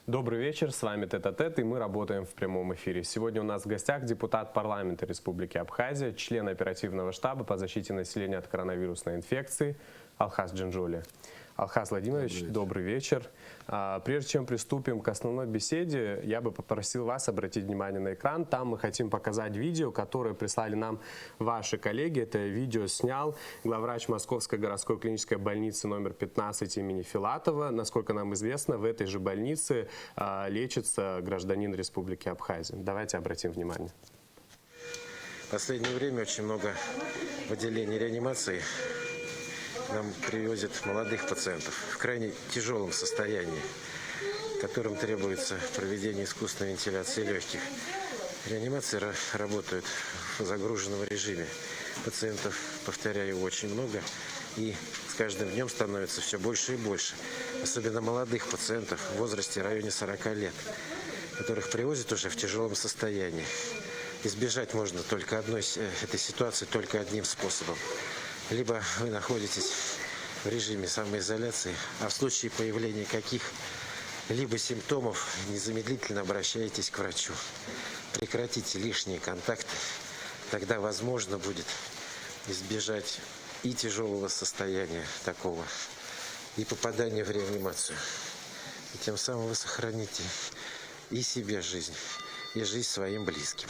Добрый вечер, с вами Тет-а-Тет, и мы работаем в прямом эфире. Сегодня у нас в гостях депутат парламента Республики Абхазия, член оперативного штаба по защите населения от коронавирусной инфекции Алхаз Джинжоли. Алхаз Владимирович, добрый вечер. Прежде чем приступим к основной беседе, я бы попросил вас обратить внимание на экран. Там мы хотим показать видео, которое прислали нам ваши коллеги. Это видео снял главврач Московской городской клинической больницы номер 15 имени Филатова. Насколько нам известно, в этой же больнице лечится гражданин Республики Абхазия. Давайте обратим внимание. В последнее время очень много в отделении реанимации нам привозят молодых пациентов в крайне тяжелом состоянии, которым требуется проведение искусственной вентиляции легких. Реанимации работают в загруженном режиме. Пациентов, повторяю, очень много, и с каждым днем становится все больше и больше. Особенно молодых пациентов в возрасте в районе 40 лет, которых привозят уже в тяжелом состоянии. Избежать можно только этой ситуации только одним способом. Либо вы находитесь в режиме самоизоляции, а в случае появления каких-либо симптомов незамедлительно обращаетесь к врачу. Прекратите лишние контакты, тогда возможно будет избежать и тяжелого состояния такого, и попадания в реанимацию. И тем самым вы сохраните и себе жизнь, и жизнь своим близким.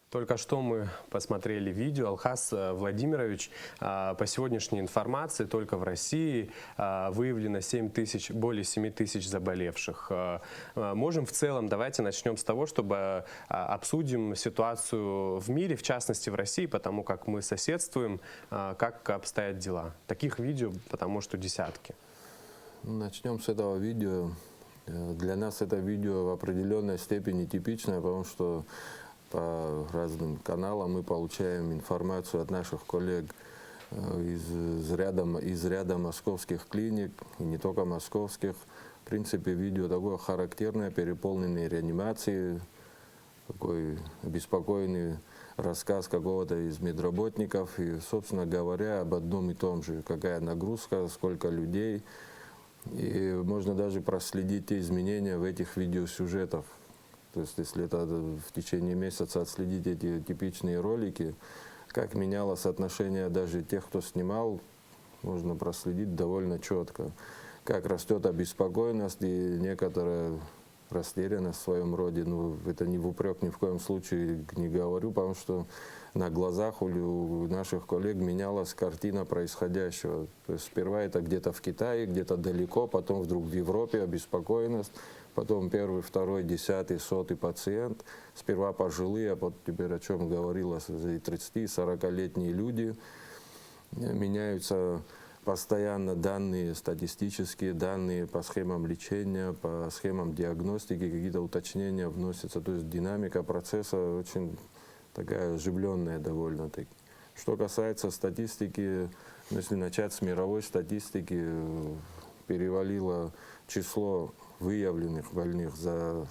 Только что мы посмотрели видео. Алхаз Владимирович, по сегодняшней информации, только в России выявлено более 7 тысяч заболевших. Можем в целом, давайте начнем с того, чтобы обсудим ситуацию в мире, в частности в России, потому как мы соседствуем, как обстоят дела. Таких видео, потому что десятки. Начнем с этого видео. Для нас это видео в определенной степени типичное, потому что по разным каналам мы получаем информацию от наших коллег из ряда московских клиник, и не только московских. В принципе, видео такое характерное, переполненные реанимации, такой обеспокоенный рассказ какого-то из медработников. И, собственно говоря, об одном и том же, какая нагрузка, сколько людей. И можно даже проследить те изменения в этих видеосюжетах. То есть, если это в течение месяца отследить эти типичные ролики, как менялось отношение даже тех, кто снимал, можно проследить довольно четко. Как растет обеспокоенность и некоторая растерянность в своем роде. Ну, это не в упрек ни в коем случае не говорю, потому что на глазах у наших коллег менялась картина происходящего. То есть сперва это где-то в Китае, где-то далеко, потом вдруг в Европе обеспокоенность. Потом первый, второй, 10-й, 100-й пациент. Сперва пожилые, а вот теперь о чем говорилось, 30-40-летние люди. Меняются постоянно данные, статистические данные по схемам лечения, по схемам диагностики, какие-то уточнения вносятся. То есть динамика процесса очень такая оживленная довольно-таки. Что касается статистики, если начать с мировой статистики, перевалило число выявленных больных за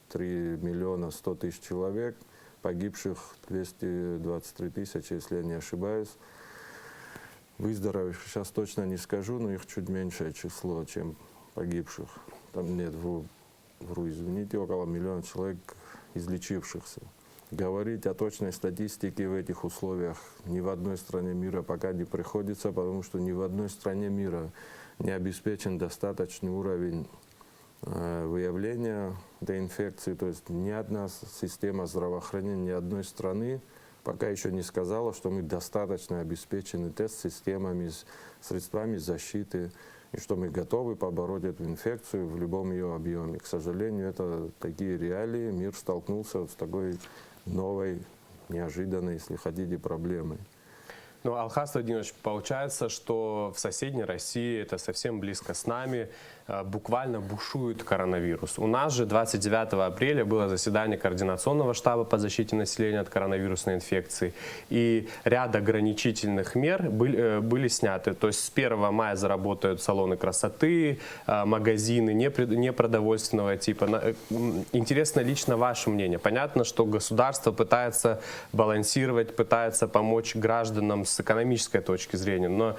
3 миллиона 100 тысяч человек, погибших 223 тысячи, если я не ошибаюсь. Выздоровевших сейчас точно не скажу, но их чуть меньшее число, чем погибших. Там нет, вру, извините, около миллиона человек излечившихся. Говорить о точной статистике в этих условиях ни в одной стране мира пока не приходится, потому что ни в одной стране мира не обеспечен достаточный уровень выявления этой инфекции. То есть ни одна система здравоохранения ни одной страны пока еще не сказала, что мы достаточно обеспечены тест-системами, средствами защиты, и что мы готовы побороть эту инфекцию в любом ее объеме. К сожалению, это такие реалии. Мир столкнулся с такой новой, неожиданной, если хотите, проблемой. Ну, Алхаз Владимирович, получается, что в соседней России, это совсем близко с нами, буквально бушует коронавирус. У нас же 29 апреля было заседание Координационного штаба по защите населения от коронавирусной инфекции, и ряд ограничительных мер были сняты. То есть с 1 мая заработают салоны красоты, магазины непродовольственного типа. Интересно лично ваше мнение. Понятно, что государство пытается балансировать, пытается помочь гражданам с экономической точки зрения, но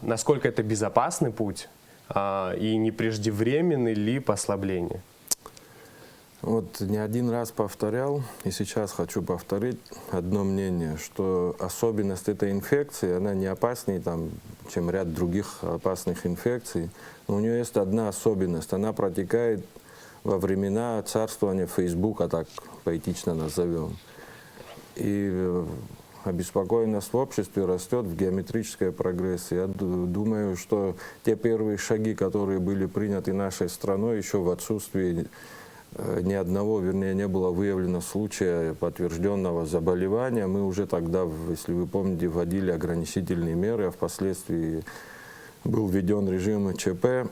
насколько это безопасный путь, и не преждевременны ли послабления? Вот не один раз повторял, и сейчас хочу повторить одно мнение, что особенность этой инфекции, она не опаснее, чем ряд других опасных инфекций, но у нее есть одна особенность, она протекает во времена царствования Фейсбука, так поэтично назовем. И обеспокоенность в обществе растет в геометрической прогрессии. Я думаю, что те первые шаги, которые были приняты нашей страной еще в отсутствии ни одного, вернее, не было выявлено случая подтвержденного заболевания. Мы уже тогда, если вы помните, вводили ограничительные меры, а впоследствии был введен режим ЧП.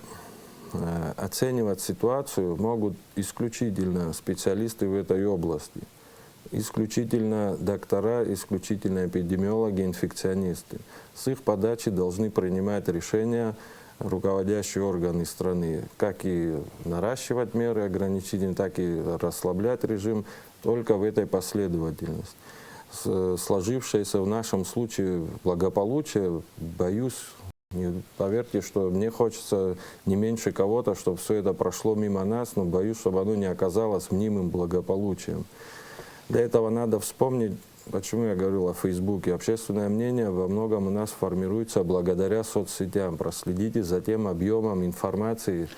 Оценивать ситуацию могут исключительно специалисты в этой области. Исключительно доктора, исключительно эпидемиологи, инфекционисты. С их подачи должны принимать решения руководящие органы страны, как и наращивать меры ограничительные, так и расслаблять режим, только в этой последовательности. Сложившееся в нашем случае благополучие, боюсь, поверьте, что мне хочется не меньше кого-то, чтобы все это прошло мимо нас, но боюсь, чтобы оно не оказалось мнимым благополучием. Для этого надо вспомнить, почему я говорил о Фейсбуке. Общественное мнение во многом у нас формируется благодаря соцсетям. Проследите за тем объемом информации,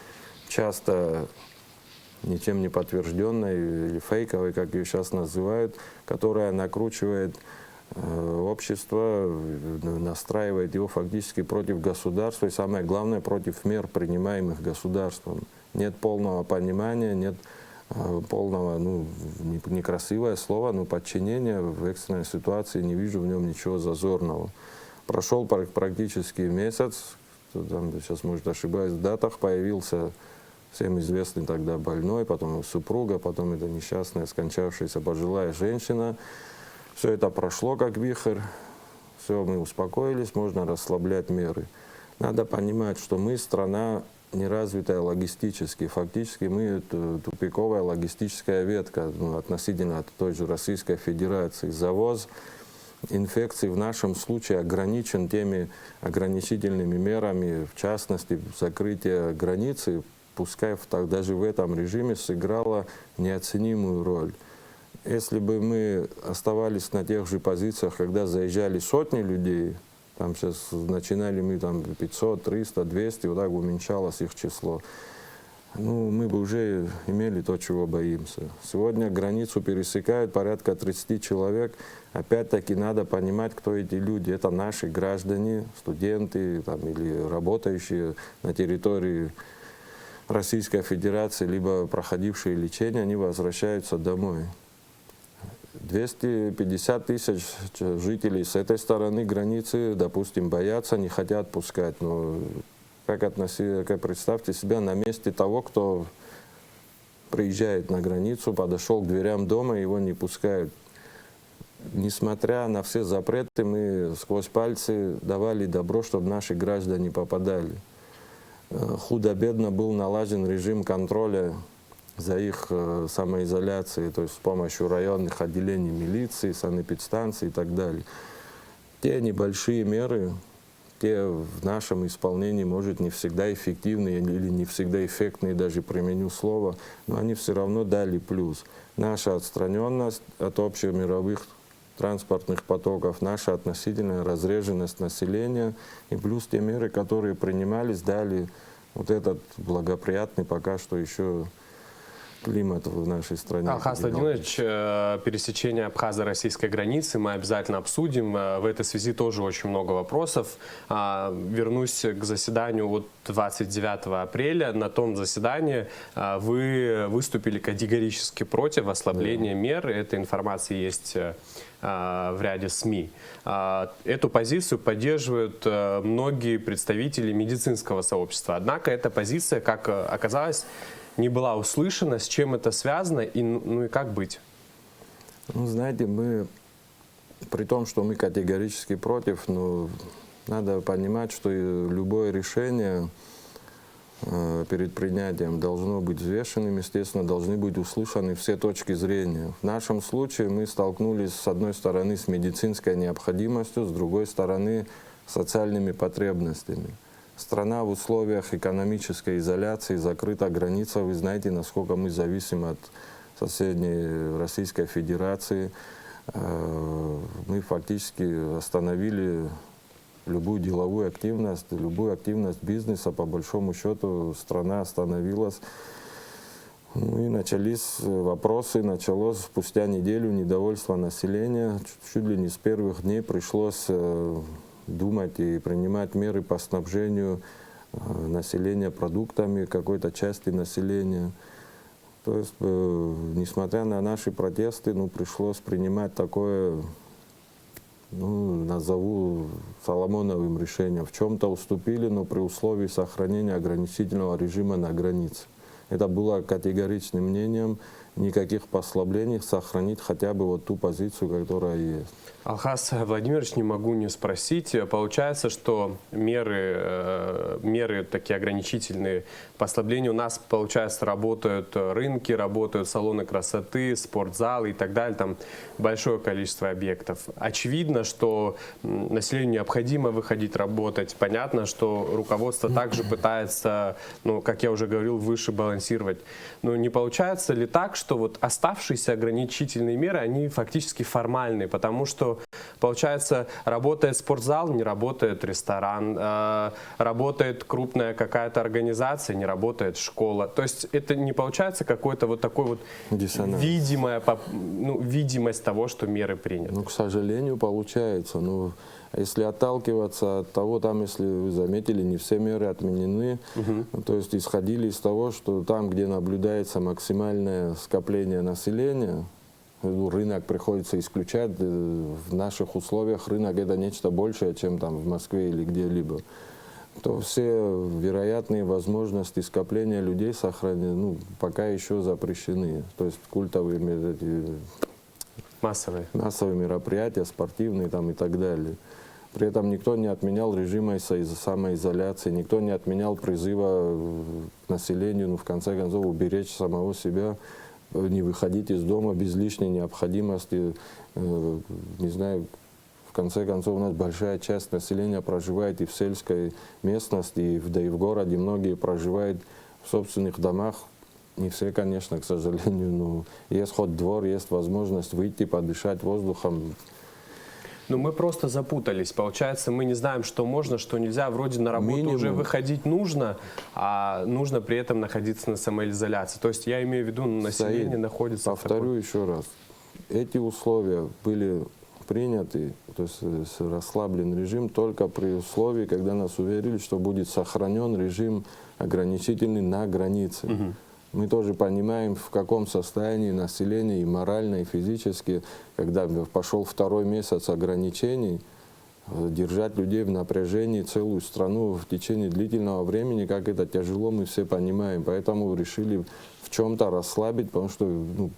часто ничем не подтвержденной или фейковой, как ее сейчас называют, которая накручивает общество, настраивает его фактически против государства и, самое главное, против мер, принимаемых государством. Нет полного понимания, нет полного, некрасивое слово, но подчинения в экстренной ситуации, не вижу в нем ничего зазорного. Прошел практически месяц, сейчас, может, ошибаюсь в датах, появился всем известный тогда больной, потом супруга, потом эта несчастная, скончавшаяся пожилая женщина. Все это прошло как вихрь, все, мы успокоились, можно расслаблять меры. Надо понимать, что мы страна неразвитая логистически. Фактически мы тупиковая логистическая ветка относительно той же Российской Федерации. Завоз инфекций в нашем случае ограничен теми ограничительными мерами, в частности, закрытие границы, пускай даже в этом режиме сыграло неоценимую роль. Если бы мы оставались на тех же позициях, когда заезжали сотни людей, там сейчас начинали мы 500, 300, 200, вот так уменьшалось их число. Мы бы уже имели то, чего боимся. Сегодня границу пересекают порядка 30 человек. Опять-таки надо понимать, кто эти люди. Это наши граждане, студенты или работающие на территории Российской Федерации, либо проходившие лечение, они возвращаются домой. 250 тысяч жителей с этой стороны границы, допустим, боятся, не хотят пускать. Но как представьте себя на месте того, кто приезжает на границу, подошел к дверям дома, его не пускают. Несмотря на все запреты, мы сквозь пальцы давали добро, чтобы наши граждане попадали. Худо-бедно был налажен режим контроля за их самоизоляцией, то есть с помощью районных отделений милиции, санэпидстанций и так далее. Те небольшие меры, те в нашем исполнении, может, не всегда эффективные или не всегда эффектные, даже применю слово, но они все равно дали плюс. Наша отстраненность от общемировых транспортных потоков, наша относительная разреженность населения и плюс те меры, которые принимались, дали вот этот благоприятный пока что еще климат в нашей стране. Алхаз Владимирович, пересечение абхазо-российской границы мы обязательно обсудим. В этой связи тоже очень много вопросов. Вернусь к заседанию 29 апреля. На том заседании вы выступили категорически против ослабления мер. Эта информация есть в ряде СМИ. Эту позицию поддерживают многие представители медицинского сообщества. Однако эта позиция, как оказалось, не была услышана. С чем это связано и как быть? Знаете, мы, при том, что мы категорически против, но надо понимать, что любое решение перед принятием должно быть взвешенным, естественно, должны быть услышаны все точки зрения. В нашем случае мы столкнулись, с одной стороны, с медицинской необходимостью, с другой стороны, с социальными потребностями. Страна в условиях экономической изоляции, закрыта граница. Вы знаете, насколько мы зависим от соседней Российской Федерации. Мы фактически остановили любую деловую активность бизнеса. По большому счету страна остановилась. Ну и начались вопросы, началось спустя неделю недовольство населения. Чуть ли не с первых дней пришлось думать и принимать меры по снабжению населения продуктами, какой-то части населения. То есть, несмотря на наши протесты, пришлось принимать такое, назову Соломоновым решением. В чем-то уступили, но при условии сохранения ограничительного режима на границе. Это было категоричным мнением, никаких послаблений, сохранить хотя бы вот ту позицию, которая есть. Алхаз Владимирович, не могу не спросить. Получается, что меры такие ограничительные, послабления у нас, получается, работают рынки, работают салоны красоты, спортзалы и так далее. Там большое количество объектов. Очевидно, что населению необходимо выходить работать. Понятно, что руководство также пытается, как я уже говорил, выше балансировать. Но не получается ли так, что вот оставшиеся ограничительные меры, они фактически формальные, потому что получается, работает спортзал, не работает ресторан, работает крупная какая-то организация, не работает школа. То есть это не получается какой-то вот такой вот видимость того, что меры приняты. К сожалению, получается. Если отталкиваться от того, если вы заметили, не все меры отменены. То есть исходили из того, что там, где наблюдается максимальное скопление населения, рынок приходится исключать. В наших условиях рынок это нечто большее, чем там в Москве или где-либо. То все вероятные возможности скопления людей пока еще запрещены. То есть культовые массовые мероприятия, спортивные и так далее. При этом никто не отменял режима самоизоляции, никто не отменял призыва к населению, в конце концов, уберечь самого себя, не выходить из дома без лишней необходимости. Не знаю, в конце концов, у нас большая часть населения проживает и в сельской местности, да и в городе. Многие проживают в собственных домах. Не все, конечно, к сожалению, но есть хоть двор, есть возможность выйти, подышать воздухом. Мы просто запутались. Получается, мы не знаем, что можно, что нельзя. Вроде на работу уже выходить нужно, а нужно при этом находиться на самоизоляции. То есть я имею в виду, население находится... Повторю еще раз. Эти условия были приняты, то есть расслаблен режим только при условии, когда нас уверили, что будет сохранен режим ограничительный на границе. Мы тоже понимаем, в каком состоянии население и морально, и физически, когда пошел второй месяц ограничений, держать людей в напряжении целую страну в течение длительного времени, как это тяжело, мы все понимаем. Поэтому решили в чем-то расслабить, потому что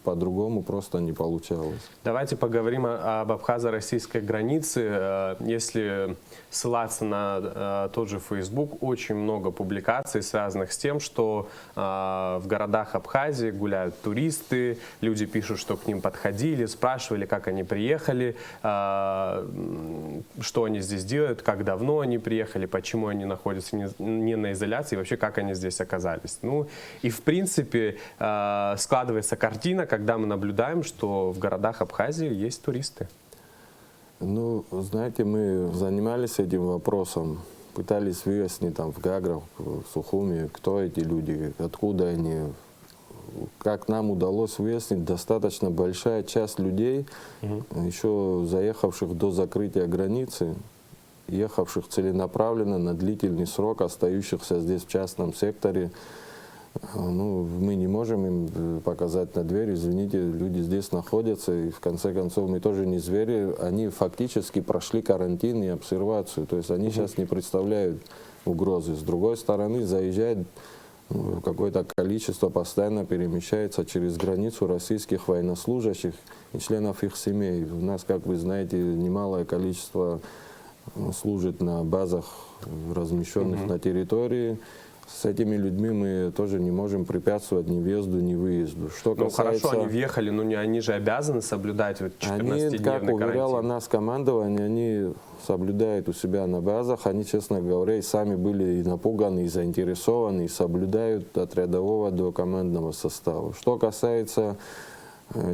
по-другому просто не получалось. Давайте поговорим об абхазо-российской границе. Если ссылаться на тот же Facebook, очень много публикаций, связанных с тем, что в городах Абхазии гуляют туристы, люди пишут, что к ним подходили, спрашивали, как они приехали, что они здесь делают, как давно они приехали, почему они находятся не на изоляции, и вообще как они здесь оказались. И в принципе складывается картина, когда мы наблюдаем, что в городах Абхазии есть туристы. Знаете, мы занимались этим вопросом, пытались выяснить в Гаграх, в Сухуми, кто эти люди, откуда они. Как нам удалось выяснить, достаточно большая часть людей, еще заехавших до закрытия границы, ехавших целенаправленно на длительный срок, остающихся здесь в частном секторе, мы не можем им показать на дверь, извините, люди здесь находятся, и в конце концов мы тоже не звери, они фактически прошли карантин и обсервацию, то есть они сейчас не представляют угрозы. С другой стороны, заезжает какое-то количество, постоянно перемещается через границу российских военнослужащих и членов их семей. У нас, как вы знаете, немалое количество служит на базах, размещенных на территории. с этими людьми мы тоже не можем препятствовать ни въезду, ни выезду. Что Ну касается... хорошо, они въехали, но они же обязаны соблюдать вот 14-дневный Они, как уверяло карантин. нас командование, они соблюдают у себя на базах. Они, честно говоря, и сами были и напуганы, и заинтересованы, и соблюдают от рядового до командного состава. Что касается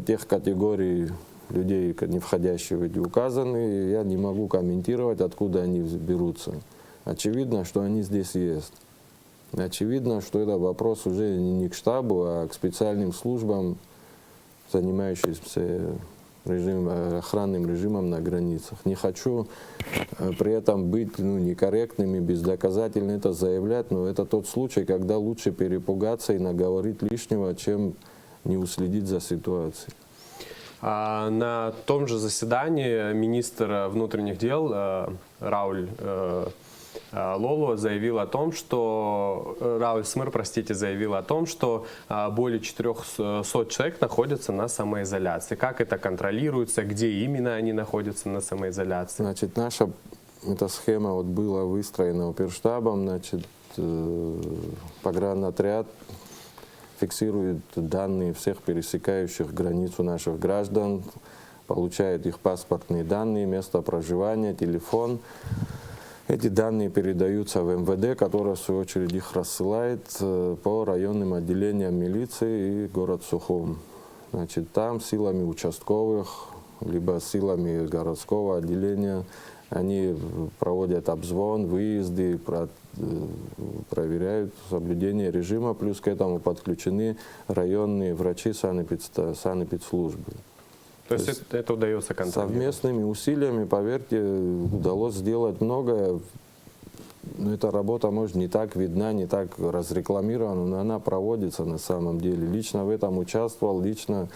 тех категорий людей, не входящих в эти указанные, я не могу комментировать, откуда они берутся. Очевидно, что они здесь есть. Очевидно, что это вопрос уже не к штабу, а к специальным службам, занимающимся охранным режимом на границах. Не хочу при этом быть некорректным и бездоказательно это заявлять, но это тот случай, когда лучше перепугаться и наговорить лишнего, чем не уследить за ситуацией. На том же заседании министр внутренних дел Рауль Смыр, заявил о том, что более 400 человек находятся на самоизоляции. Как это контролируется, где именно они находятся на самоизоляции? Значит, наша эта схема вот была выстроена оперштабом, значит, погранотряд фиксирует данные всех пересекающих границу наших граждан, получает их паспортные данные, место проживания, телефон. Эти данные передаются в МВД, которое в свою очередь их рассылает по районным отделениям милиции и город Сухум. Значит, там силами участковых, либо силами городского отделения они проводят обзвон, выезды, проверяют соблюдение режима, плюс к этому подключены районные врачи санэпидслужбы. То есть это удается контролировать? Совместными усилиями, поверьте, удалось сделать многое. Но эта работа, может, не так видна, не так разрекламирована, но она проводится на самом деле. Лично в этом участвовал, лично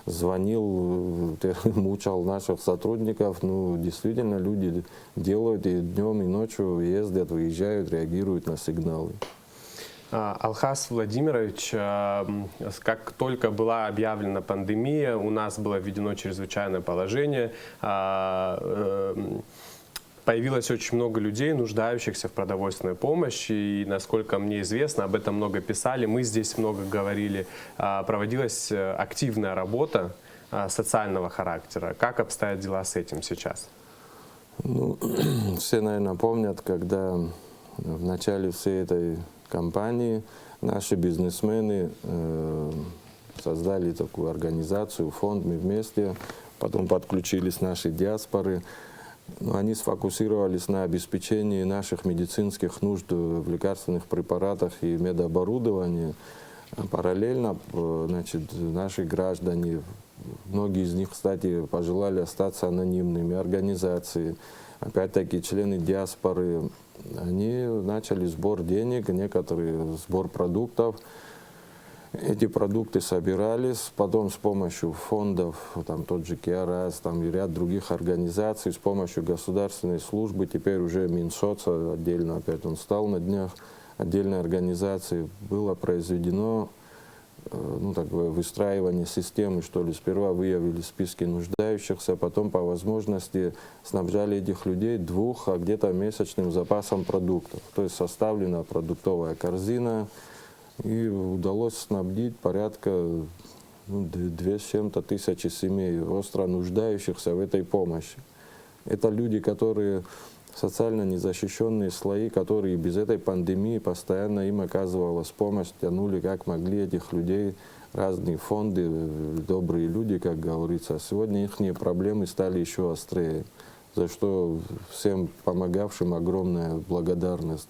звонил, мучал наших сотрудников. Ну, действительно, люди делают и днем, и ночью ездят, выезжают, реагируют на сигналы. Алхаз Владимирович, как только была объявлена пандемия, у нас было введено чрезвычайное положение, появилось очень много людей, нуждающихся в продовольственной помощи, и, насколько мне известно, об этом много писали, мы здесь много говорили, проводилась активная работа социального характера. Как обстоят дела с этим сейчас? Ну, все, наверное, помнят, когда в начале всей этой кампании наши бизнесмены создали такую организацию, фонд «Мы вместе», потом подключились наши диаспоры. Они сфокусировались на обеспечении наших медицинских нужд в лекарственных препаратах и медоборудовании. Параллельно, значит, наши граждане, многие из них, кстати, пожелали остаться анонимными, организации, опять-таки члены диаспоры, они начали сбор денег, некоторые сбор продуктов. Эти продукты собирались, потом с помощью фондов, там тот же КИАРАС, там и ряд других организаций, с помощью государственной службы, теперь уже Минсоц отдельно, опять он стал на днях, отдельной организации, было произведено такое выстраивание системы, что ли. Сперва выявили списки нуждающихся, потом по возможности снабжали этих людей а где-то месячным запасом продуктов. То есть составлена продуктовая корзина, и удалось снабдить порядка 2 с чем-то тысячи семей, остро нуждающихся в этой помощи. Это люди, которые социально незащищенные слои, которые без этой пандемии постоянно им оказывалась помощь, тянули как могли этих людей, разные фонды, добрые люди, как говорится. А сегодня их проблемы стали еще острее, за что всем помогавшим огромная благодарность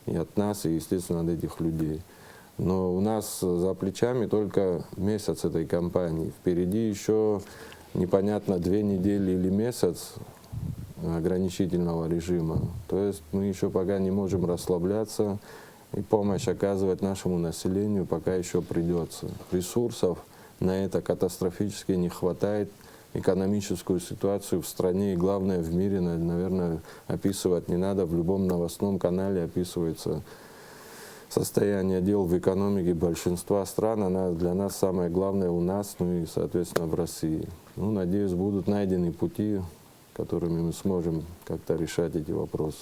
и от нас, и, естественно, от этих людей. Но у нас за плечами только месяц этой кампании. Впереди еще непонятно 2 недели или месяц ограничительного режима. То есть мы еще пока не можем расслабляться, и помощь оказывать нашему населению пока еще придется. Ресурсов на это катастрофически не хватает. Экономическую ситуацию в стране и, главное, в мире, наверное, описывать не надо. В любом новостном канале описывается состояние дел в экономике большинства стран. Она для нас самое главное у нас, ну и, соответственно, в России. Ну, надеюсь, будут найдены пути, которыми мы сможем как-то решать эти вопросы.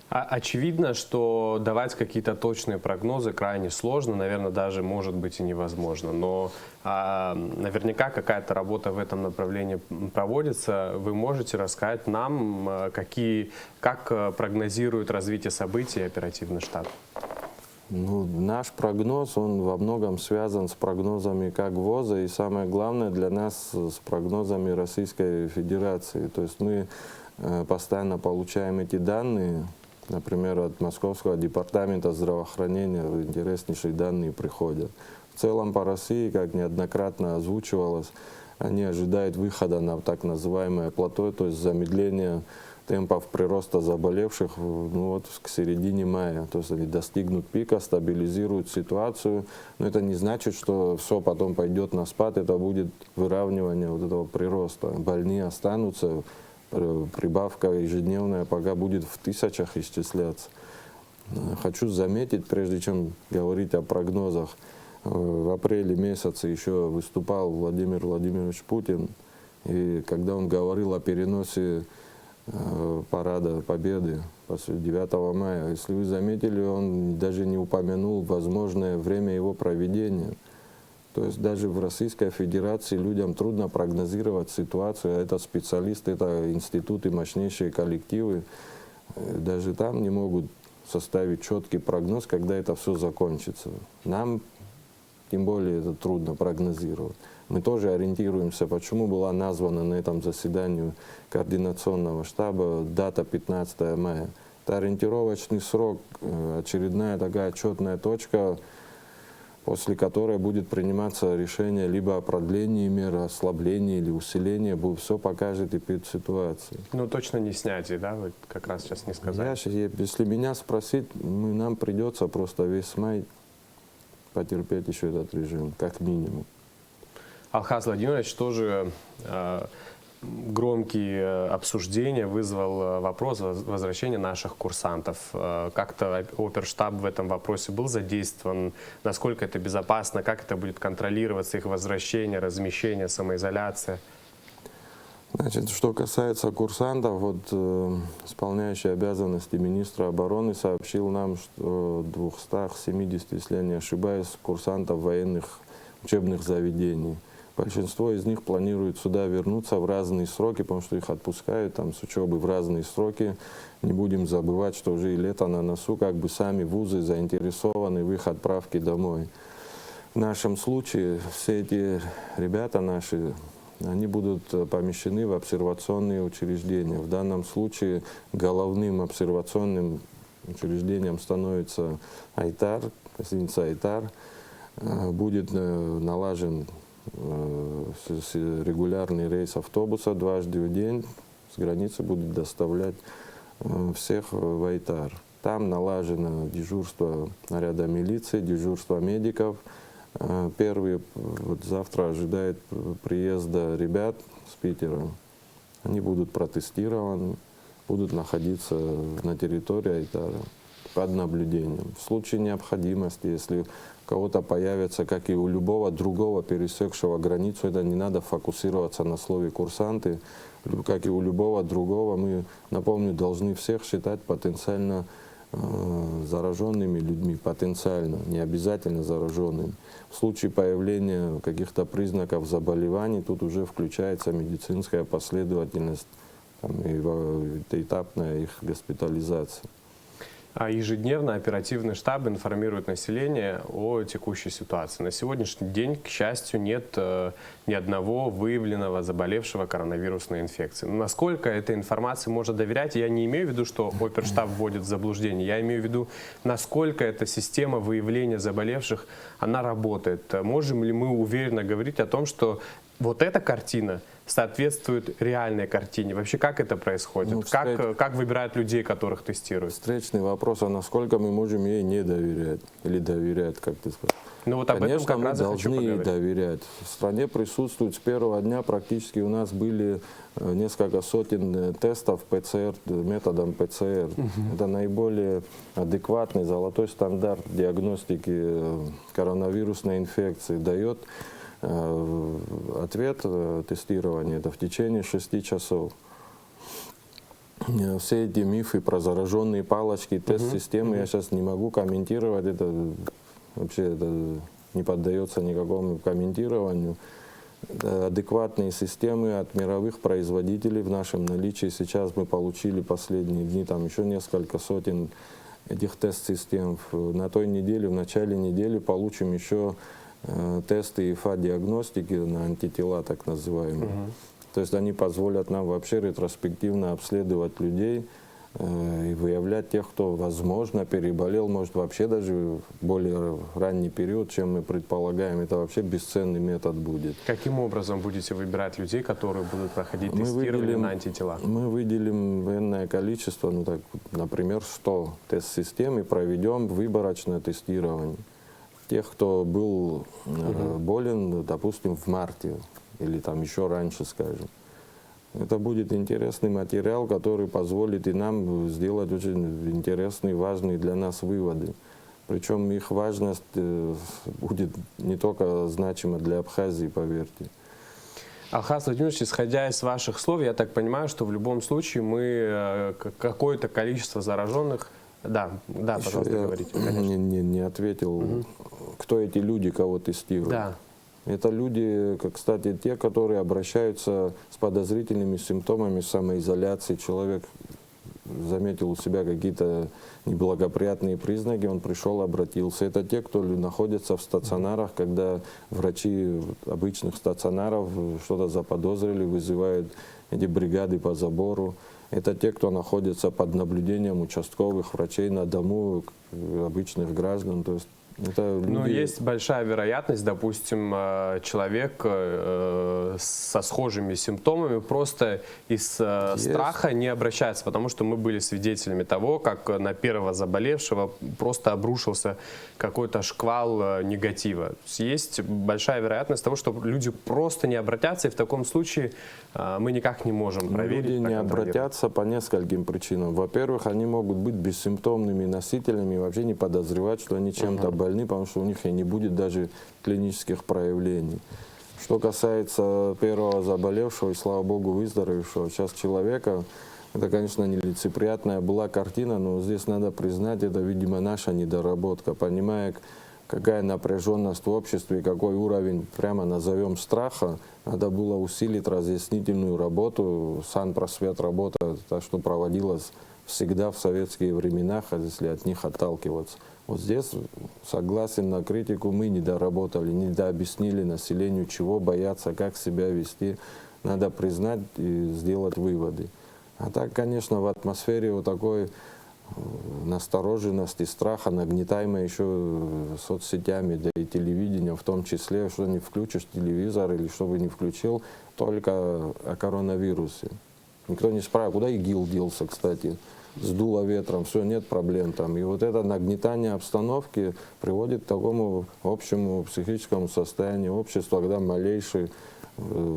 Очевидно, что давать какие-то точные прогнозы крайне сложно, наверное, даже может быть и невозможно. Но наверняка какая-то работа в этом направлении проводится. Вы можете рассказать нам, как прогнозирует развитие событий оперативный штаб? Ну, наш прогноз, он во многом связан с прогнозами как ВОЗа и, самое главное, для нас с прогнозами Российской Федерации. То есть мы постоянно получаем эти данные, например, от Московского департамента здравоохранения интереснейшие данные приходят. В целом по России, как неоднократно озвучивалось, они ожидают выхода на так называемое плато, то есть замедление темпов прироста заболевших к середине мая. То есть они достигнут пика, стабилизируют ситуацию. Но это не значит, что все потом пойдет на спад, это будет выравнивание вот этого прироста. Больные останутся, прибавка ежедневная пока будет в тысячах исчисляться. Хочу заметить, прежде чем говорить о прогнозах, в апреле месяце еще выступал Владимир Владимирович Путин, и когда он говорил о переносе парада Победы после 9 мая, если вы заметили, он даже не упомянул возможное время его проведения. То есть даже в Российской Федерации людям трудно прогнозировать ситуацию. Это специалисты, это институты, мощнейшие коллективы. Даже там не могут составить четкий прогноз, когда это все закончится. Нам тем более это трудно прогнозировать. Мы тоже ориентируемся, почему была названа на этом заседании координационного штаба дата 15 мая. Это ориентировочный срок, очередная такая отчетная точка, после которой будет приниматься решение либо о продлении мер, ослаблении или усилении. Все покажет эпидситуация. Ну, точно не снятие, да? Вы как раз сейчас не сказали. Если меня спросить, нам придется просто весь май потерпеть еще этот режим, как минимум. Алхаз Владимирович тоже громкие обсуждения вызвал вопрос возвращения наших курсантов. Как-то оперштаб в этом вопросе был задействован? Насколько это безопасно? Как это будет контролироваться, их возвращение, размещение, самоизоляция? Значит, что касается курсантов, исполняющий обязанности министра обороны сообщил нам, что 270, если я не ошибаюсь, курсантов военных учебных заведений. Большинство из них планируют сюда вернуться в разные сроки, потому что их отпускают с учебы в разные сроки. Не будем забывать, что уже и лето на носу, сами вузы заинтересованы в их отправке домой. В нашем случае все эти ребята наши, они будут помещены в обсервационные учреждения. В данном случае головным обсервационным учреждением становится Айтар, гостиница Айтар. Будет налажен регулярный рейс автобуса дважды в день. С границы будут доставлять всех в Айтар. Там налажено дежурство наряда милиции, дежурство медиков. Первые завтра ожидает приезда ребят с Питера. Они будут протестированы, будут находиться на территории Айтара под наблюдением. В случае необходимости, если у кого-то появится, как и у любого другого пересекшего границу, это не надо фокусироваться на слове «курсанты», как и у любого другого, мы, напомню, должны всех считать потенциально зараженными людьми, потенциально, не обязательно зараженными. В случае появления каких-то признаков заболеваний, тут уже включается медицинская последовательность и этапная их госпитализация. А ежедневно оперативный штаб информирует население о текущей ситуации. На сегодняшний день, к счастью, нет ни одного выявленного заболевшего коронавирусной инфекцией. Но насколько этой информации можно доверять, я не имею в виду, что оперштаб вводит в заблуждение. Я имею в виду, насколько эта система выявления заболевших, она работает. Можем ли мы уверенно говорить о том, что вот эта картина соответствует реальной картине? Вообще, как это происходит? Как выбирают людей, которых тестируют? Встречный вопрос, а насколько мы можем ей не доверять? Или доверять, как ты сказал? Ну, вот об этом как раз мы должны ей доверять. В стране присутствует с первого дня, практически у нас были несколько сотен тестов ПЦР, методом ПЦР. Это наиболее адекватный золотой стандарт диагностики коронавирусной инфекции. Дает ответ тестирования это в течение 6 часов. все эти мифы про зараженные палочки, тест-системы, я сейчас не могу комментировать, это вообще это не поддается никакому комментированию. Адекватные системы от мировых производителей в нашем наличии. Сейчас мы получили последние дни там еще несколько сотен этих тест-систем. На той неделе, в начале недели получим еще тесты ИФА-диагностики на антитела, так называемые. То есть они позволят нам вообще ретроспективно обследовать людей и выявлять тех, кто, возможно, переболел, может, вообще даже в более ранний период, чем мы предполагаем. Это вообще бесценный метод будет. Каким образом будете выбирать людей, которые будут проходить тестирование на антитела? Мы выделим энное количество, ну так, например, 100 тест-систем и проведем выборочное тестирование. Тех, кто был болен, допустим, в марте или там еще раньше, скажем. Это будет интересный материал, который позволит и нам сделать очень интересные, важные для нас выводы. Причем их важность будет не только значима для Абхазии, поверьте. Алхаз Владимирович, исходя из ваших слов, я так понимаю, что в любом случае мы какое-то количество зараженных... Да, пожалуйста, говорите. Не ответил, кто эти люди, кого тестируют. Да. Это люди, кстати, те, которые обращаются с подозрительными симптомами самоизоляции. Человек заметил у себя какие-то неблагоприятные признаки, он пришел, обратился. Это те, кто находится в стационарах, когда врачи обычных стационаров что-то заподозрили, вызывают эти бригады по забору. Это те, кто находится под наблюдением участковых врачей на дому обычных граждан. То есть это люди... Но есть большая вероятность, допустим, человек со схожими симптомами просто из страха не обращается, потому что мы были свидетелями того, как на первого заболевшего просто обрушился какой-то шквал негатива. Есть большая вероятность того, что люди просто не обратятся, и в таком случае мы никак не можем проверить. Люди не обратятся по нескольким причинам. Во-первых, они могут быть бессимптомными носителями и вообще не подозревать, что они чем-то больны, потому что у них и не будет даже клинических проявлений. Что касается первого заболевшего и, слава богу, выздоровевшего сейчас человека, это, конечно, нелицеприятная была картина, но здесь надо признать, это, видимо, наша недоработка. Понимая, какая напряженность в обществе, какой уровень, прямо назовем, страха, надо было усилить разъяснительную работу, санпросвет работа, та, что проводилась всегда в советские времена, если от них отталкиваться. Вот здесь, согласен на критику, мы не доработали, не дообъяснили населению, чего бояться, как себя вести. Надо признать и сделать выводы. А так, конечно, в атмосфере вот такой настороженности, страха, нагнетаемой еще соцсетями, да и телевидением в том числе, что не включишь телевизор или что бы не включил, только о коронавирусе. Никто не спрашивает, куда ИГИЛ делся, кстати. Сдуло ветром, все, нет проблем там. И вот это нагнетание обстановки приводит к такому общему психическому состоянию общества, когда малейший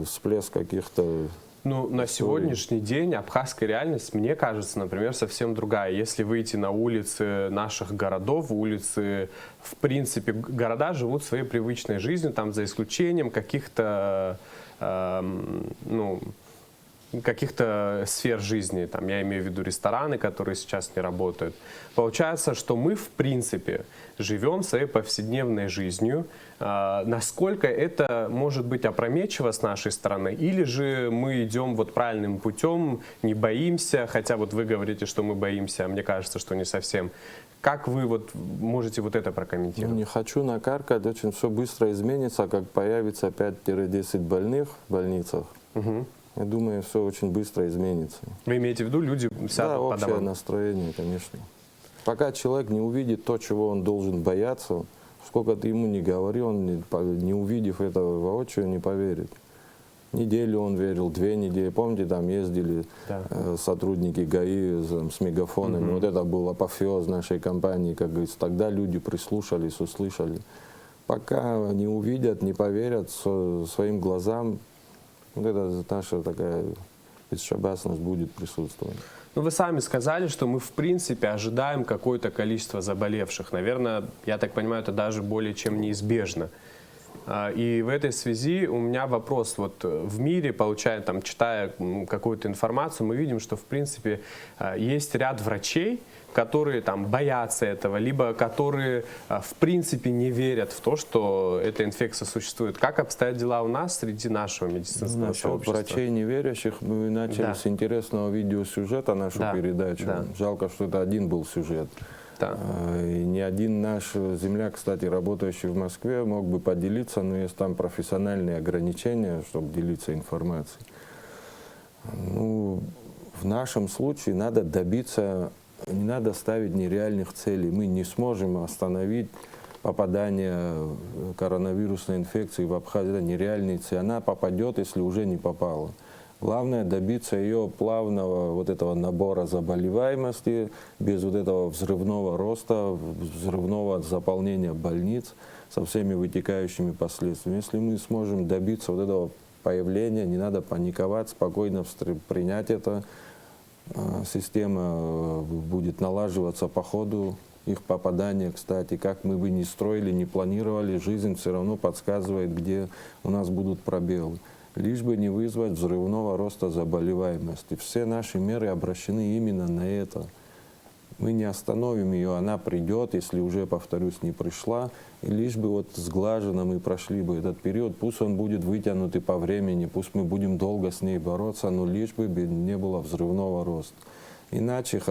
всплеск каких-то... Ну, на сегодняшний день абхазская реальность, мне кажется, например, совсем другая. Если выйти на улицы наших городов, улицы, в принципе, города живут своей привычной жизнью, там за исключением каких-то, каких-то сфер жизни, там, я имею в виду рестораны, которые сейчас не работают. Получается, что мы, в принципе, живем своей повседневной жизнью. Насколько это может быть опрометчиво с нашей стороны, или же мы идем вот правильным путем, не боимся, хотя вот вы говорите, что мы боимся, а мне кажется, что не совсем. Как вы вот можете вот это прокомментировать? Ну, не хочу накаркать, очень все быстро изменится, как появится 5-10 больных в больницах. Я думаю, все очень быстро изменится. Вы имеете в виду, люди сядут по общее домам? настроение, конечно. Пока человек не увидит то, чего он должен бояться, сколько ты ему не говори, он, не увидев этого воочию, не поверит. Неделю он верил, 2 недели. Помните, там ездили сотрудники ГАИ с мегафонами. Вот это был апофеоз нашей компании, как говорится. Тогда люди прислушались, услышали. Пока не увидят, не поверят своим глазам, вот это наша такая бесшабашность будет присутствовать. Ну, вы сами сказали, что мы, в принципе, ожидаем какое-то количество заболевших. Наверное, я так понимаю, это даже более чем неизбежно. И в этой связи у меня вопрос. Вот в мире, получая, там, читая какую-то информацию, мы видим, что в принципе есть ряд врачей, которые там боятся этого, либо которые в принципе не верят в то, что эта инфекция существует. Как обстоят дела у нас среди нашего медицинского Насчет сообщества? врачей неверящих мы начали Да. с интересного видеосюжета нашу Да, передачу. да. Жалко, что это один был сюжет. Да. И ни один наш земляк, кстати, работающий в Москве, мог бы поделиться, но есть там профессиональные ограничения, чтобы делиться информацией. Ну, в нашем случае надо добиться, не надо ставить нереальных целей. Мы не сможем остановить попадание коронавирусной инфекции в Абхазию. Это нереальные цели. Она попадет, если уже не попала. Главное добиться ее плавного вот этого набора заболеваемости, без вот этого взрывного роста, взрывного заполнения больниц со всеми вытекающими последствиями. Если мы сможем добиться вот этого появления, не надо паниковать, спокойно принять это, система будет налаживаться по ходу их попадания. Кстати, как мы бы ни строили, ни планировали, жизнь все равно подсказывает, где у нас будут пробелы. Лишь бы не вызвать взрывного роста заболеваемости. Все наши меры обращены именно на это. Мы не остановим ее, она придет, если уже, повторюсь, не пришла. И лишь бы вот сглаженно мы прошли бы этот период, пусть он будет вытянутый по времени, пусть мы будем долго с ней бороться, но лишь бы не было взрывного роста. Иначе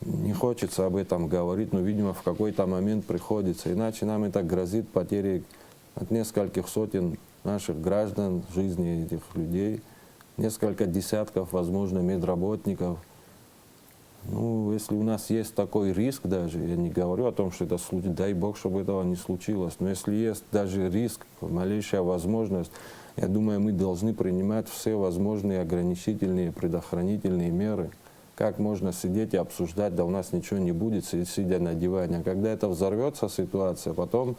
не хочется об этом говорить, но, видимо, в какой-то момент приходится. Иначе нам это грозит потерей от нескольких сотен наших граждан, жизни этих людей, несколько десятков, возможно, медработников. Ну, если у нас есть такой риск даже, я не говорю о том, что это случится, дай Бог, чтобы этого не случилось, но если есть даже риск, малейшая возможность, я думаю, мы должны принимать все возможные ограничительные, предохранительные меры. Как можно сидеть и обсуждать, да у нас ничего не будет, сидя на диване. А когда это взорвется ситуация, потом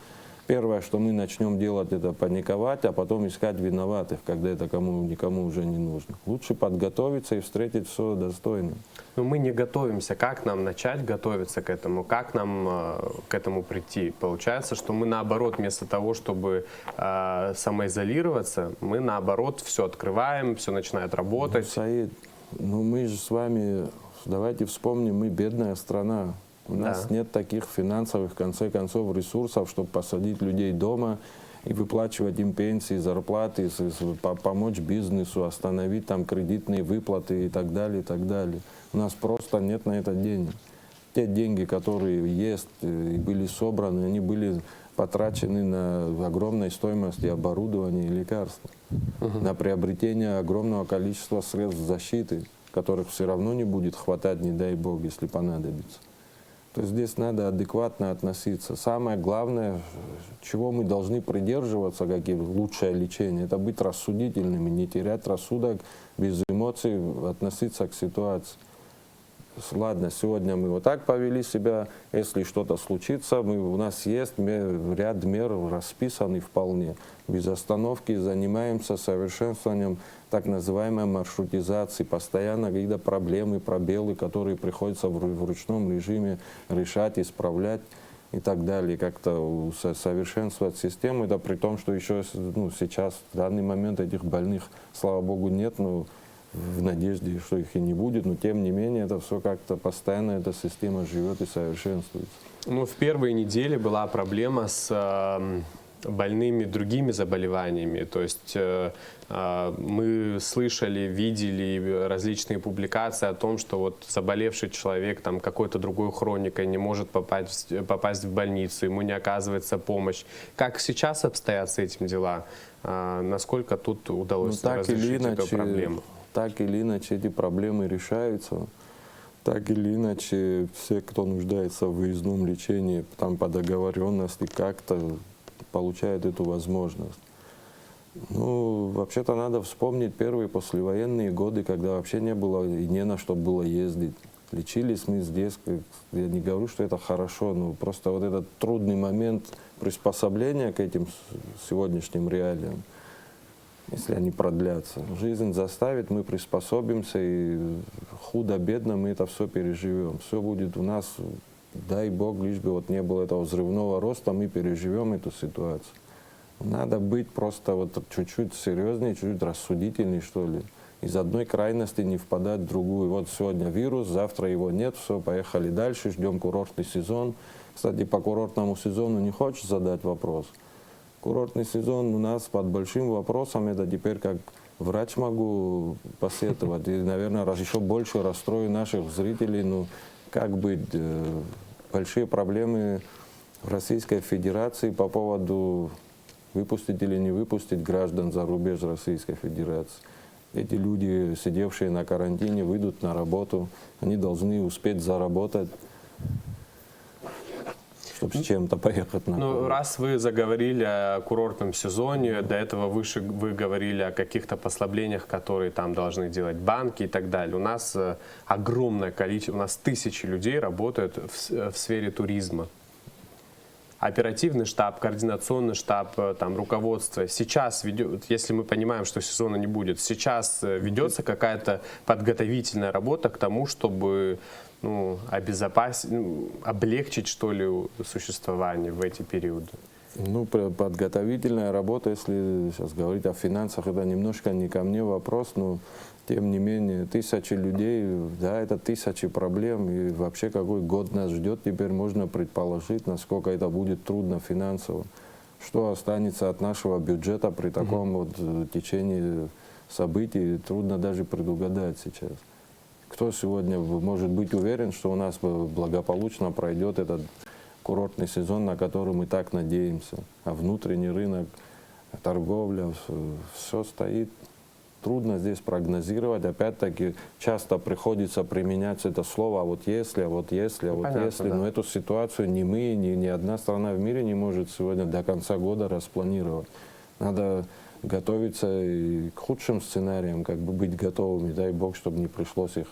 первое, что мы начнем делать, это паниковать, а потом искать виноватых, когда это никому уже не нужно. Лучше подготовиться и встретить все достойно. Но мы не готовимся. Как нам начать готовиться к этому? Как нам к этому прийти? Получается, что мы наоборот, вместо того, чтобы самоизолироваться, мы наоборот все открываем, все начинает работать. Саид, мы же с вами, давайте вспомним, мы бедная страна. У нас нет таких финансовых, в конце концов, ресурсов, чтобы посадить людей дома и выплачивать им пенсии, зарплаты, помочь бизнесу, остановить там кредитные выплаты и так далее, и так далее. У нас просто нет на это денег. Те деньги, которые есть и были собраны, они были потрачены на огромной стоимости оборудования и лекарств, на приобретение огромного количества средств защиты, которых все равно не будет хватать, не дай Бог, если понадобится. То есть здесь надо адекватно относиться. Самое главное, чего мы должны придерживаться, как и лучшее лечение, это быть рассудительными, не терять рассудок, без эмоций относиться к ситуации. Ладно, сегодня мы вот так повели себя, если что-то случится, у нас есть ряд мер расписанный вполне. Без остановки занимаемся совершенствованием так называемой маршрутизации, постоянно какие-то проблемы, пробелы, которые приходится в ручном режиме решать, исправлять и так далее, как-то совершенствовать систему. Это при том, что еще сейчас, в данный момент этих больных, слава богу, нет, но в надежде, что их и не будет, но тем не менее это все как-то постоянно, эта система живет и совершенствуется. Ну, в первые недели была проблема с больными другими заболеваниями. То есть мы слышали, видели различные публикации о том, что вот заболевший человек там какой-то другой хроникой не может попасть в больницу, ему не оказывается помощь. Как сейчас обстоят с этим дела? Насколько тут удалось разрешить эту проблему? Так или иначе эти проблемы решаются. Так или иначе все, кто нуждается в выездном лечении, там по договоренности как-то получают эту возможность. Ну, вообще-то надо вспомнить первые послевоенные годы, когда вообще не было и не на что было ездить. Лечились мы здесь, я не говорю, что это хорошо, но просто вот этот трудный момент приспособления к этим сегодняшним реалиям, если они продлятся. Жизнь заставит, мы приспособимся, и худо-бедно мы это все переживем. Все будет у нас, дай Бог, лишь бы вот не было этого взрывного роста, мы переживем эту ситуацию. Надо быть просто вот чуть-чуть серьезнее, чуть-чуть рассудительней, что ли. Из одной крайности не впадать в другую. Вот сегодня вирус, завтра его нет, все, поехали дальше, ждем курортный сезон. Кстати, по курортному сезону не хочешь задать вопрос? Курортный сезон у нас под большим вопросом, это теперь как врач могу посетовать. И, наверное, еще больше расстрою наших зрителей. Ну, как быть, большие проблемы в Российской Федерации по поводу выпустить или не выпустить граждан за рубеж Российской Федерации. Эти люди, сидевшие на карантине, выйдут на работу, они должны успеть заработать, чтобы с чем-то поехать на Ну, раз вы заговорили о курортном сезоне, до этого вы говорили о каких-то послаблениях, которые там должны делать банки и так далее. У нас огромное количество, у нас тысячи людей работают в сфере туризма. Оперативный штаб, координационный штаб, там, руководство. Сейчас, если мы понимаем, что сезона не будет, сейчас ведется какая-то подготовительная работа к тому, чтобы обезопасить, облегчить, что ли, существование в эти периоды. Ну, подготовительная работа, если сейчас говорить о финансах, это немножко не ко мне вопрос, но тем не менее, тысячи людей, да, это тысячи проблем, и вообще какой год нас ждет, теперь можно предположить, насколько это будет трудно финансово. Что останется от нашего бюджета при таком вот течении событий, трудно даже предугадать сейчас. Кто сегодня может быть уверен, что у нас благополучно пройдет этот курортный сезон, на который мы так надеемся, а внутренний рынок, торговля, все стоит. Трудно здесь прогнозировать. Опять-таки, часто приходится применять это слово «а вот если», «а вот если», «а вот понятно, если». да. Но эту ситуацию ни мы, ни одна страна в мире не может сегодня до конца года распланировать. Надо готовиться и к худшим сценариям, как бы быть готовыми. Дай Бог, чтобы не пришлось их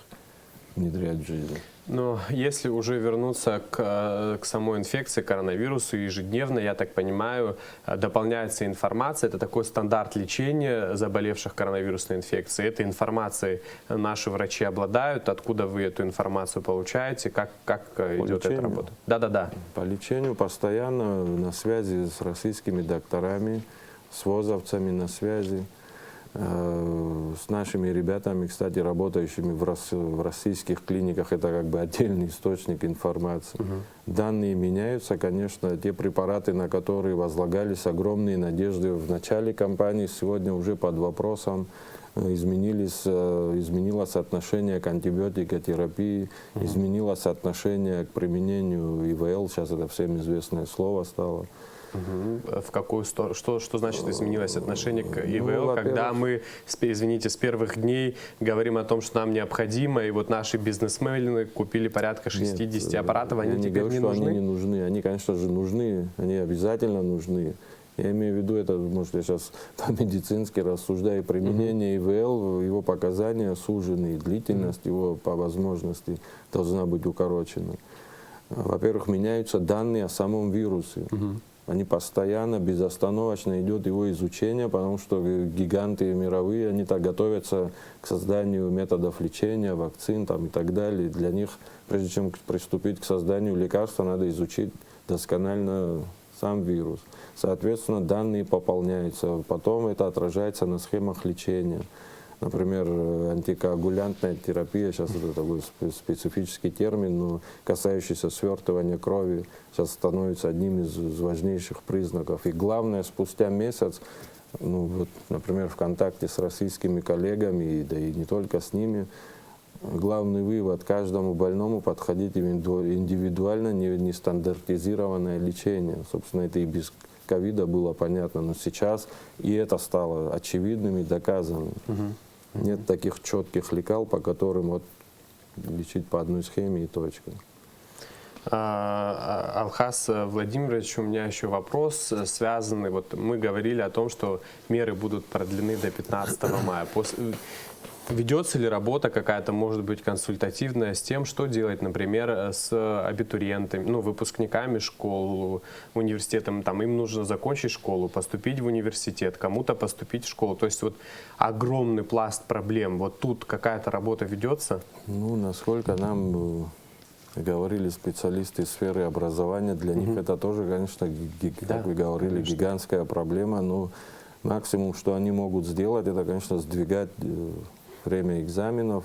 внедрять в жизнь. Но если уже вернуться к самой инфекции, коронавирусу, ежедневно, я так понимаю, дополняется информация. Это такой стандарт лечения заболевших коронавирусной инфекцией. Этой информацией наши врачи обладают. Откуда вы эту информацию получаете? Как идет эта работа? Да. По лечению постоянно на связи с российскими докторами, с вузовцами на связи. С нашими ребятами, кстати, работающими в российских клиниках, это как бы отдельный источник информации. Данные меняются, конечно, те препараты, на которые возлагались огромные надежды в начале кампании, сегодня уже под вопросом. Изменилось отношение к антибиотикотерапии, изменилось отношение к применению ИВЛ, сейчас это всем известное слово стало. В какую сторону? Что значит изменилось отношение к ИВЛ, когда мы, извините, с первых дней говорим о том, что нам необходимо, и вот наши бизнесмены купили порядка 60 аппаратов, они теперь не нужны? Они не нужны, они, конечно же, нужны, они обязательно нужны. Я имею в виду, это, может, я сейчас по-медицински рассуждаю, применение ИВЛ, его показания сужены, длительность его по возможности должна быть укорочена. Во-первых, меняются данные о самом вирусе. Они постоянно, безостановочно идет его изучение, потому что гиганты мировые, они так готовятся к созданию методов лечения, вакцин там, и так далее. Для них, прежде чем приступить к созданию лекарства, надо изучить досконально сам вирус. Соответственно, данные пополняются, потом это отражается на схемах лечения. Например, антикоагулянтная терапия, сейчас это такой специфический термин, но касающийся свертывания крови, сейчас становится одним из важнейших признаков. И главное, спустя месяц, вот, например, в контакте с российскими коллегами, да и не только с ними, главный вывод: каждому больному подходить индивидуально, не стандартизированное лечение. Собственно, это и без ковида было понятно, но сейчас и это стало очевидным и доказанным. Нет таких четких лекал, по которым вот лечить по одной схеме и точка. Алхас Владимирович, у меня еще вопрос связанный. Вот мы говорили о том, что меры будут продлены до 15 мая. Ведется ли работа какая-то, может быть, консультативная с тем, что делать, например, с абитуриентами, выпускниками школ, университетом, там им нужно закончить школу, поступить в университет, кому-то поступить в школу. То есть вот огромный пласт проблем. Вот тут какая-то работа ведется? Насколько нам говорили специалисты из сферы образования, для них это тоже, конечно, как вы говорили, гигантская проблема. Но максимум, что они могут сделать, это, конечно, сдвигать время экзаменов.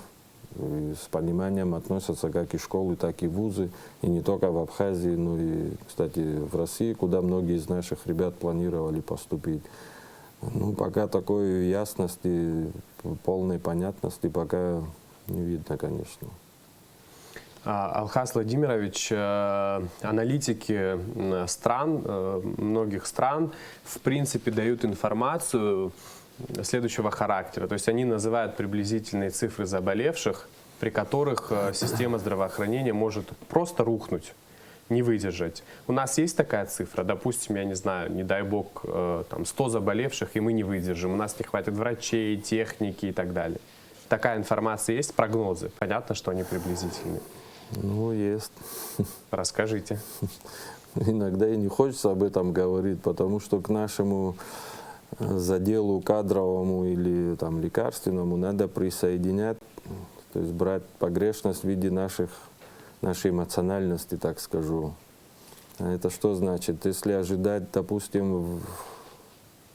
И с пониманием относятся как и школы, так и вузы. И не только в Абхазии, но и, кстати, в России, куда многие из наших ребят планировали поступить. Ну, пока такой ясности, полной понятности пока не видно, конечно. Алхаз Владимирович, аналитики стран, многих стран, в принципе, дают информацию следующего характера. То есть они называют приблизительные цифры заболевших, при которых система здравоохранения может просто рухнуть, не выдержать. У нас есть такая цифра, допустим, я не знаю, не дай бог, там 100 заболевших, и мы не выдержим. У нас не хватит врачей, техники и так далее. Такая информация есть, прогнозы. Понятно, что они приблизительные. Ну, есть. Расскажите. Иногда и не хочется об этом говорить, потому что к нашему заделу кадровому или там, лекарственному надо присоединять, то есть брать погрешность в виде нашей эмоциональности, так скажу. А это что значит? Если ожидать, допустим,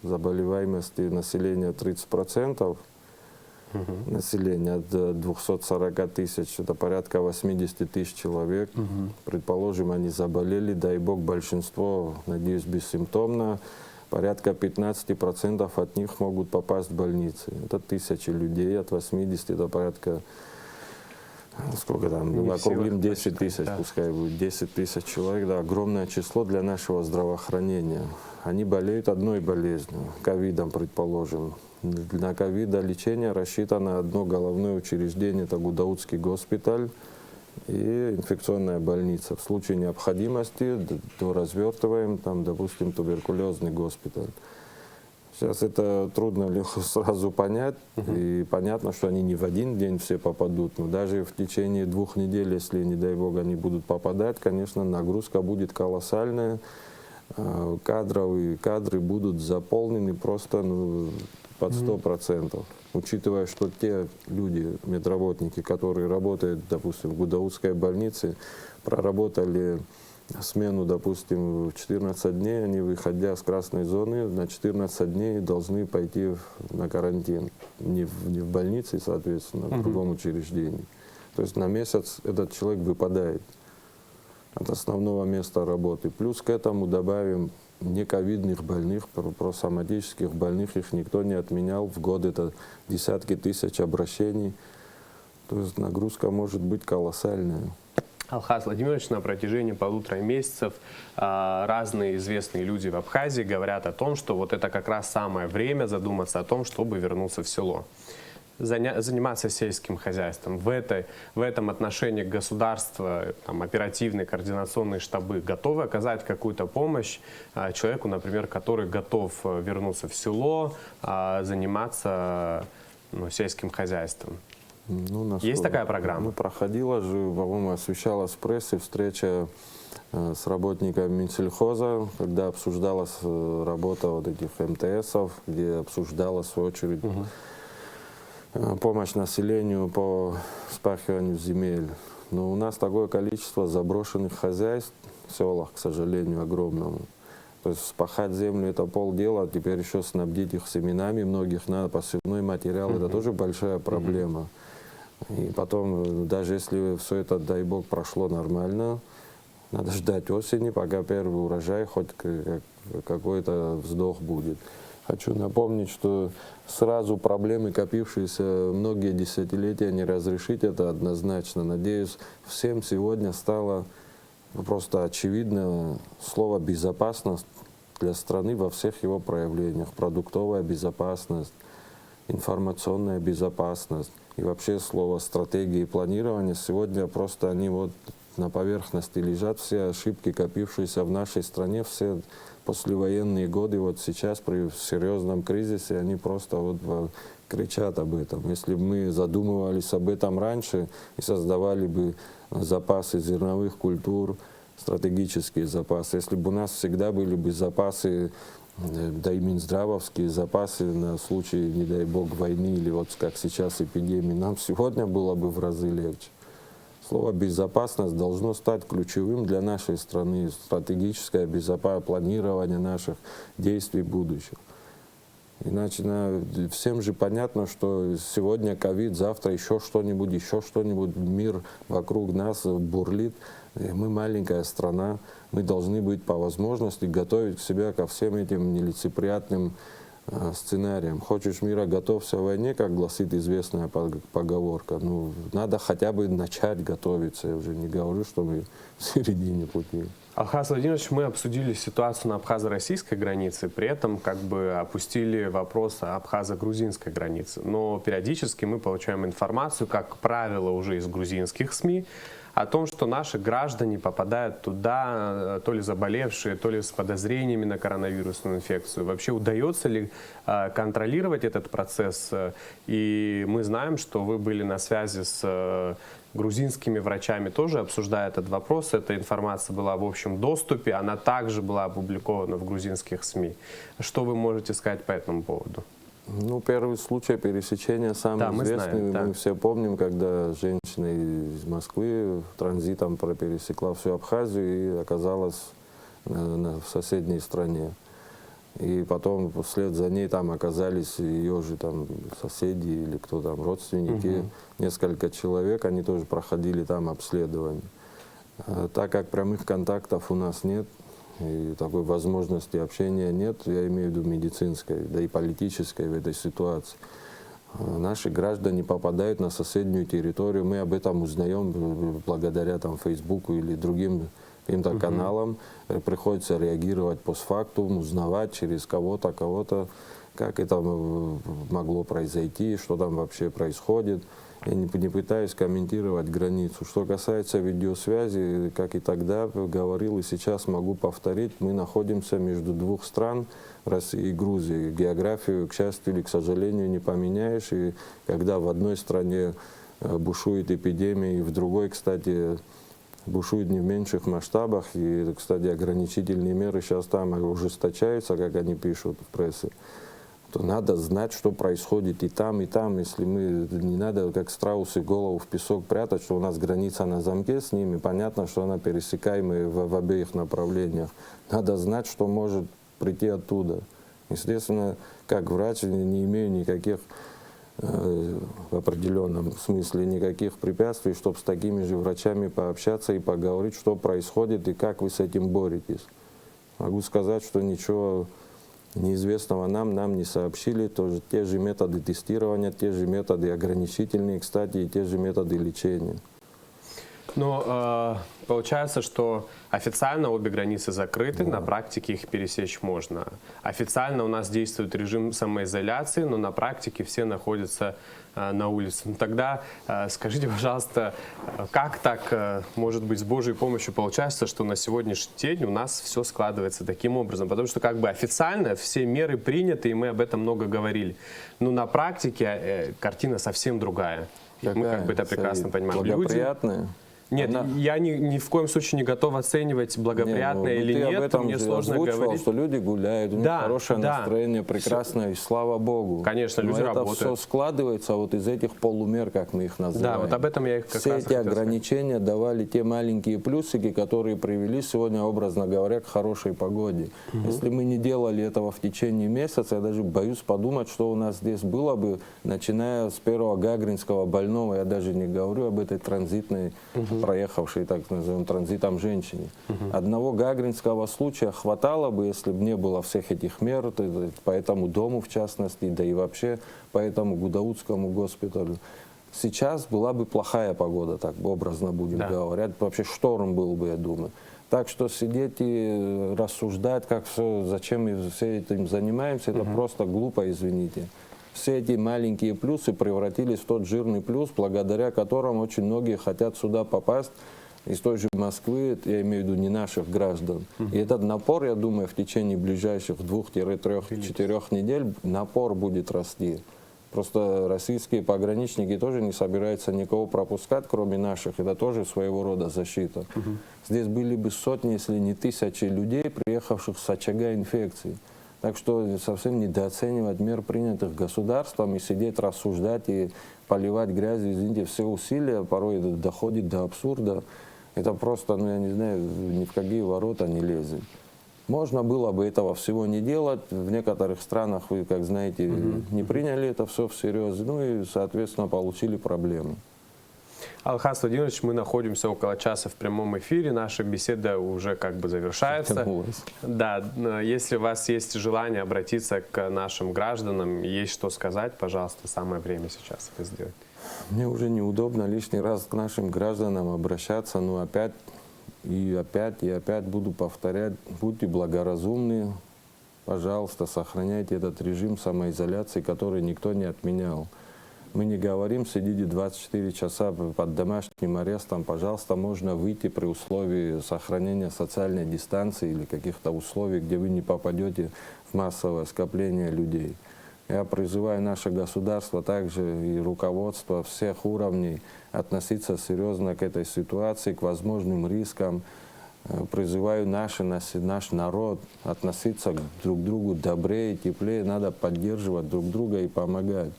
заболеваемости населения 30%, населения от 240 тысяч, это порядка 80 тысяч человек. Предположим, они заболели, дай бог, большинство, надеюсь, бессимптомно. Порядка 15% от них могут попасть в больницы. Это тысячи людей, от 80 до порядка, сколько там, округлим 10 тысяч, пускай будет 10 тысяч человек. Да, огромное число для нашего здравоохранения. Они болеют одной болезнью, ковидом, предположим. На ковида лечение рассчитано одно головное учреждение, это Гудаутский госпиталь и инфекционная больница. В случае необходимости развертываем, там, допустим, туберкулезный госпиталь. Сейчас это трудно легко сразу понять, и понятно, что они не в один день все попадут, но даже в течение 2 недель, если, не дай бог, они будут попадать, конечно, нагрузка будет колоссальная, кадры будут заполнены просто под 100%. Учитывая, что те люди, медработники, которые работают, допустим, в Гудаутской больнице, проработали смену, допустим, в 14 дней, они, выходя с красной зоны, на 14 дней должны пойти на карантин. Не в больнице, соответственно, а в другом учреждении. То есть на месяц этот человек выпадает от основного места работы. Плюс к этому добавим нековидных больных, просоматических больных, их никто не отменял. В год это десятки тысяч обращений. То есть нагрузка может быть колоссальная. Алхаз Владимирович, на протяжении 1,5 месяцев разные известные люди в Абхазии говорят о том, что вот это как раз самое время задуматься о том, чтобы вернуться в село. Заниматься сельским хозяйством. В этом отношении государство, там, оперативные координационные штабы готовы оказать какую-то помощь человеку, например, который готов вернуться в село, заниматься сельским хозяйством. Есть такая программа? Проходила же, по-моему, освещалась в прессе встреча с работниками Минсельхоза, когда обсуждалась работа вот этих МТСов, где обсуждалась, в свою очередь, помощь населению по вспахиванию земель. Но у нас такое количество заброшенных хозяйств в селах, к сожалению, огромному. То есть вспахать землю — это полдела, а теперь еще снабдить их семенами, многих надо, посевной материал, это тоже большая проблема. И потом, даже если все это, дай бог, прошло нормально, надо ждать осени, пока первый урожай, хоть какой-то вздох будет. Хочу напомнить, что сразу проблемы, копившиеся многие десятилетия, не разрешить это однозначно. Надеюсь, всем сегодня стало просто очевидно слово «безопасность» для страны во всех его проявлениях. Продуктовая безопасность, информационная безопасность и вообще слово «стратегия» и «планирование». Сегодня просто они вот на поверхности лежат, все ошибки, копившиеся в нашей стране, все послевоенные годы, вот сейчас при серьезном кризисе, они просто вот кричат об этом. Если бы мы задумывались об этом раньше и создавали бы запасы зерновых культур, стратегические запасы, если бы у нас всегда были бы запасы, да и минздравовские запасы на случай, не дай бог, войны или вот как сейчас эпидемии, нам сегодня было бы в разы легче. Слово «безопасность» должно стать ключевым для нашей страны. Стратегическое планирование наших действий в будущем. Иначе всем же понятно, что сегодня ковид, завтра еще что-нибудь, мир вокруг нас бурлит. И мы маленькая страна, мы должны быть по возможности готовить себя ко всем этим нелицеприятным сценариям. Хочешь мира, готовься к войне, как гласит известная поговорка. Ну, надо хотя бы начать готовиться. Я уже не говорю, что мы в середине пути. Алхаз Владимирович, мы обсудили ситуацию на абхазо-российской границе, при этом как бы опустили вопрос абхазо-грузинской границы. Но периодически мы получаем информацию, как правило, уже из грузинских СМИ, о том, что наши граждане попадают туда, то ли заболевшие, то ли с подозрениями на коронавирусную инфекцию. Вообще удается ли контролировать этот процесс? И мы знаем, что вы были на связи с грузинскими врачами, тоже обсуждая этот вопрос. Эта информация была в общем доступе, она также была опубликована в грузинских СМИ. Что вы можете сказать по этому поводу? Ну, первый случай пересечения самый известный. Мы все помним, когда женщина из Москвы транзитом пересекла всю Абхазию и оказалась в соседней стране. И потом вслед за ней там оказались ее же там соседи или кто там, родственники, несколько человек, они тоже проходили там обследование. Так как прямых контактов у нас нет, и такой возможности общения нет, я имею в виду медицинской, да и политической в этой ситуации. Наши граждане попадают на соседнюю территорию, мы об этом узнаем благодаря там Фейсбуку или другим каким-то каналам, приходится реагировать постфактум, узнавать через кого-то, как это могло произойти, что там вообще происходит. Я не пытаюсь комментировать границу. Что касается видеосвязи, как и тогда говорил, и сейчас могу повторить, мы находимся между двух стран, России и Грузии. Географию, к счастью или к сожалению, не поменяешь. И когда в одной стране бушует эпидемия, и в другой, кстати, бушует не в меньших масштабах. И, кстати, ограничительные меры сейчас там ужесточаются, как они пишут в прессе. То надо знать, что происходит и там, и там. Если мы, не надо, как страусы, голову в песок прятать, что у нас граница на замке с ними, понятно, что она пересекаемая в обеих направлениях. Надо знать, что может прийти оттуда. Естественно, как врач не имею никаких, в определенном смысле, никаких препятствий, чтобы с такими же врачами пообщаться и поговорить, что происходит и как вы с этим боретесь. Могу сказать, что ничего неизвестного нам не сообщили, тоже те же методы тестирования, те же методы ограничительные, кстати, и те же методы лечения. Но получается, что официально обе границы закрыты, на практике их пересечь можно. Официально у нас действует режим самоизоляции, но на практике все находятся на улице. Ну, тогда скажите, пожалуйста, как так, может быть, с Божьей помощью получается, что на сегодняшний день у нас все складывается таким образом? Потому что как бы официально все меры приняты, и мы об этом много говорили. Но на практике картина совсем другая. И мы как бы это прекрасно понимаем. Благоприятная? Нет, я ни в коем случае не готов оценивать, благоприятное или нет. Ты об этом мне сложно озвучивал, говорить. что люди гуляют, у них хорошее настроение, прекрасное, и слава Богу. Конечно, люди работают. Это все складывается вот из этих полумер, как мы их называем. Да, вот об этом я их как все раз эти ограничения давали те маленькие плюсики, которые привели сегодня, образно говоря, к хорошей погоде. Если мы не делали этого в течение месяца, я даже боюсь подумать, что у нас здесь было бы, начиная с первого гагринского больного, я даже не говорю об этой транзитной проехавшей, так назовем, транзитом женщине. Одного гагринского случая хватало бы, если бы не было всех этих мер, по этому дому в частности, да и вообще по этому Гудаутскому госпиталю. Сейчас была бы плохая погода, так образно будем говорить. Вообще шторм был бы, я думаю. Так что сидеть и рассуждать, как все, зачем мы все этим занимаемся, это просто глупо, извините. Все эти маленькие плюсы превратились в тот жирный плюс, благодаря которому очень многие хотят сюда попасть из той же Москвы, я имею в виду не наших граждан. И этот напор, я думаю, в течение ближайших 2-3-4 недель напор будет расти. Просто российские пограничники тоже не собираются никого пропускать, кроме наших. Это тоже своего рода защита. Здесь были бы сотни, если не тысячи людей, приехавших с очага инфекции. Так что совсем недооценивать мер, принятых государством, и сидеть рассуждать и поливать грязью, извините, все усилия порой доходит до абсурда. Это просто, ну я не знаю, ни в какие ворота не лезет. Можно было бы этого всего не делать. В некоторых странах, вы, как знаете, не приняли это все всерьез, ну и, соответственно, получили проблемы. Алхаз Владимирович, мы находимся около часа в прямом эфире, наша беседа уже как бы завершается. Тянулось. Да, если у вас есть желание обратиться к нашим гражданам, есть что сказать, пожалуйста, самое время сейчас это сделать. Мне уже неудобно лишний раз к нашим гражданам обращаться, но опять буду повторять: будьте благоразумны, пожалуйста, сохраняйте этот режим самоизоляции, который никто не отменял. Мы не говорим, сидите 24 часа под домашним арестом, пожалуйста, можно выйти при условии сохранения социальной дистанции или каких-то условий, где вы не попадете в массовое скопление людей. Я призываю наше государство, также и руководство всех уровней относиться серьезно к этой ситуации, к возможным рискам. Призываю наш народ относиться друг к другу добрее, теплее, надо поддерживать друг друга и помогать.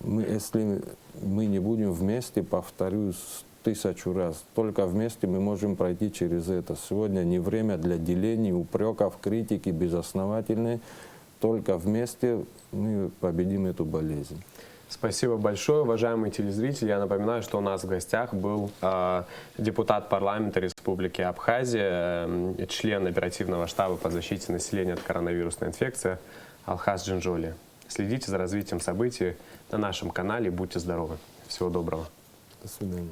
Если мы не будем вместе, повторюсь 1000 раз, только вместе мы можем пройти через это. Сегодня не время для делений, упреков, критики безосновательной. Только вместе мы победим эту болезнь. Спасибо большое, уважаемые телезрители. Я напоминаю, что у нас в гостях был депутат парламента Республики Абхазия, член оперативного штаба по защите населения от коронавирусной инфекции Алхаз Джинжоли. Следите за развитием событий на нашем канале. Будьте здоровы. Всего доброго. До свидания.